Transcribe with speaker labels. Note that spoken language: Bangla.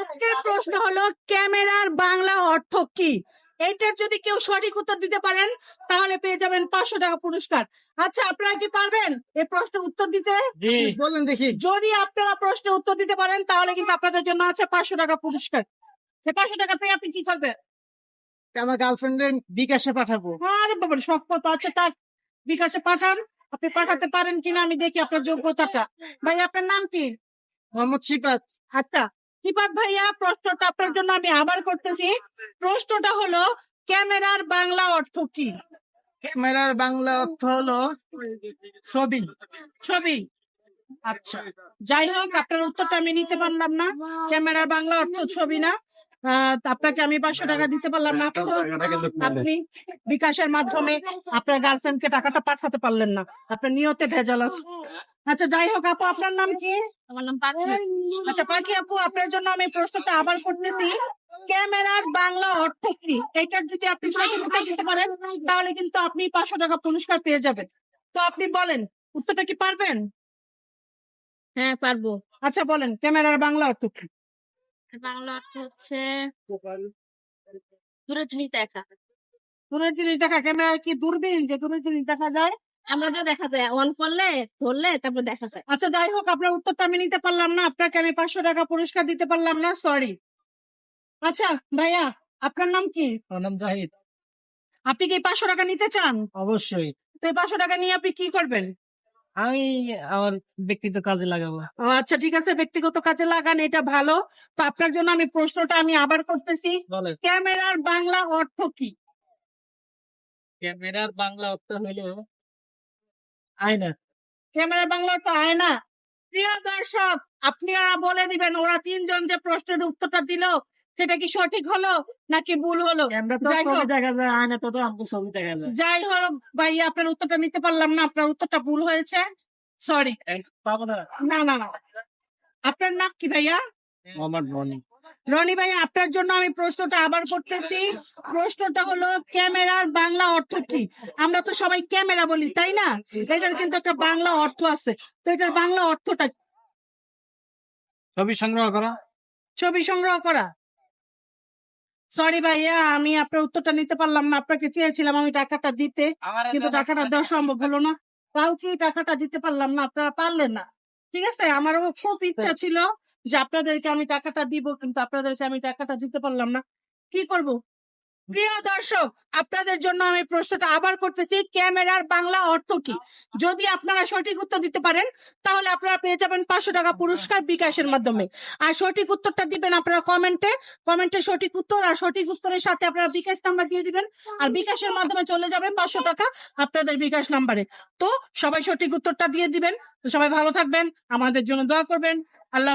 Speaker 1: আজকের প্রশ্ন হলো ক্যামেরার বাংলা অর্থ কি? এটার যদি কেউ সঠিক উত্তর দিতে পারেন তাহলে পেয়ে যাবেন 500 টাকা পুরস্কার। আচ্ছা, আপনারা কি পারবেন এই প্রশ্নের উত্তর দিতে?
Speaker 2: বলেন দেখি।
Speaker 1: যদি আপনারা প্রশ্নের উত্তর দিতে পারেন তাহলে কিন্তু আপনাদের জন্য আছে 500 টাকা পুরস্কার। এই 500 টাকা পেয়ে আপনি কি করবেন?
Speaker 2: আমার গার্লফ্রেন্ডের বিকাশে পাঠাবো।
Speaker 1: আরে বাবা, শখ কত আছে তার, বিকাশে পাঠান। আপনি পাঠাতে পারেন কিনা আমি দেখি আপনার যোগ্যতাটা। ভাই, আপনার নাম কি?
Speaker 2: মোহাম্মদ সিফাত।
Speaker 1: আচ্ছা, সিফাত ভাইয়া, প্রশ্নটা আপনার জন্য আমি আবার করতেছি। প্রশ্নটা হলো ক্যামেরার বাংলা অর্থ কি?
Speaker 2: ক্যামেরার বাংলা অর্থ হলো ছবি।
Speaker 1: ছবি। আচ্ছা, যাই হোক, আপনার উত্তরটা আমি নিতে পারলাম না। ক্যামেরার বাংলা অর্থ ছবি না। আপনাকে আমি 500 টাকা দিতে পারলাম না। আপনি বিকাশের মাধ্যমে আপনার গার্লফ্রেন্ডকে টাকাটা পাঠাতে পারলেন না, আপনার নিয়তে ভেজাল আছে। আচ্ছা, যাই হোক আপু, আপনার নাম কি?
Speaker 3: আমার নাম পাখি।
Speaker 1: আচ্ছা পাখি আপু, আপনার জন্য আমি প্রশ্নটা আবার করতেছি। ক্যামেরার বাংলা অর্থ কি? এটার যদি আপনি সঠিক উত্তর দিতে পারেন তাহলে কিন্তু আপনি 500 টাকা পুরস্কার পেয়ে যাবেন। তো আপনি বলেন, উত্তরটা কি পারবেন?
Speaker 3: হ্যাঁ, পারবো।
Speaker 1: আচ্ছা বলেন, ক্যামেরার বাংলা অর্থ কি?
Speaker 3: বাংলা অর্থ হচ্ছে দূরের জিনিস দেখা।
Speaker 1: দূরের জিনিস দেখা। ক্যামেরা কি দূরবীন যে দূরের জিনিস দেখা যায়?
Speaker 3: আমরা তো দেখা যায়, অন করলে ধরলে তারপর দেখা যায়।
Speaker 1: আচ্ছা, যাই হোক, আপনার উত্তরটা আমি নিতে পারলাম না, আপনাকে আমি 500 টাকা পুরস্কার দিতে পারলাম না, সরি। আচ্ছা ভাইয়া, আপনার নাম কি?
Speaker 2: আমার নাম জাহিদ।
Speaker 1: আপনি কি 500 টাকা নিতে চান?
Speaker 2: অবশ্যই।
Speaker 1: তো এই 500 টাকা নিয়ে আপনি কি করবেন?
Speaker 2: আমি আমার ব্যক্তিগত কাজে লাগাবো।
Speaker 1: আচ্ছা ঠিক আছে, ব্যক্তিগত কাজে লাগান, এটা ভালো। তো আপনার জন্য আমি প্রশ্নটা আমি আবার করতেছি।
Speaker 2: বলেন।
Speaker 1: ক্যামেরার বাংলা অর্থ কি?
Speaker 2: ক্যামেরার বাংলা অর্থ হলো আয়না।
Speaker 1: ক্যামেরার বাংলা অর্থ আয়না। প্রিয় দর্শক, আপনারা বলে দিবেন ওরা তিনজন যে প্রশ্নের উত্তরটা দিল সেটা কি সঠিক হলো নাকি ভুল হলো?
Speaker 2: ক্যামেরা তো
Speaker 1: যাই
Speaker 2: ছবি
Speaker 1: হোক,
Speaker 2: দেখা যায়, আয়না তো আমাকে ছবি দেখা যায়।
Speaker 1: যাই হোক ভাই, আপনার উত্তরটা নিতে পারলাম না, আপনার উত্তরটা ভুল হয়েছে, সরি।
Speaker 2: পাবো না।
Speaker 1: না না না, আপনার নাম কি ভাইয়া?
Speaker 2: মোহাম্মদ রনি।
Speaker 1: রনি ভাইয়া, আপনার জন্য আমি প্রশ্নটা আবার করতেছি। প্রশ্নটা হলো ক্যামেরার বাংলা অর্থ কি? আমরা তো সবাই ক্যামেরা বলি, তাই না? এটার কিন্তু একটা বাংলা অর্থ আছে। তো এটার বাংলা অর্থটা কি?
Speaker 2: ছবি সংগ্রহ করা।
Speaker 1: ছবি সংগ্রহ করা। সরি ভাইয়া, আমি আপনার উত্তরটা নিতে পারলাম না। আপনাকে চেয়েছিলাম আমি টাকাটা দিতে, কিন্তু টাকাটা দেওয়া সম্ভব হলো না। কাউকে টাকাটা দিতে পারলাম না, আপনারা পারলেন না। ঠিক আছে, আমারও খুব ইচ্ছা ছিল যে আপনাদেরকে আমি টাকাটা দিব, কিন্তু আপনাদেরকে আমি টাকাটা দিতে পারলাম না। কি করব? প্রিয় দর্শক, আপনাদের জন্য আমি প্রশ্নটা আবার করতেছি, ক্যামেরার বাংলা অর্থ কি? যদি আপনারা সঠিক উত্তর দিতে পারেন তাহলে আপনারা পেয়ে যাবেন 500 টাকা পুরস্কার বিকাশের মাধ্যমে। আর সঠিক উত্তরটা দিবেন আপনারা কমেন্টে সঠিক উত্তর, আর সঠিক উত্তরের সাথে আপনারা বিকাশ নাম্বার দিয়ে দিবেন, আর বিকাশের মাধ্যমে চলে যাবে 500 টাকা আপনাদের বিকাশ নাম্বারে। তো সবাই সঠিক উত্তরটা দিয়ে দিবেন। তো সবাই ভালো থাকবেন, আমাদের জন্য দোয়া করবেন। আল্লাহ।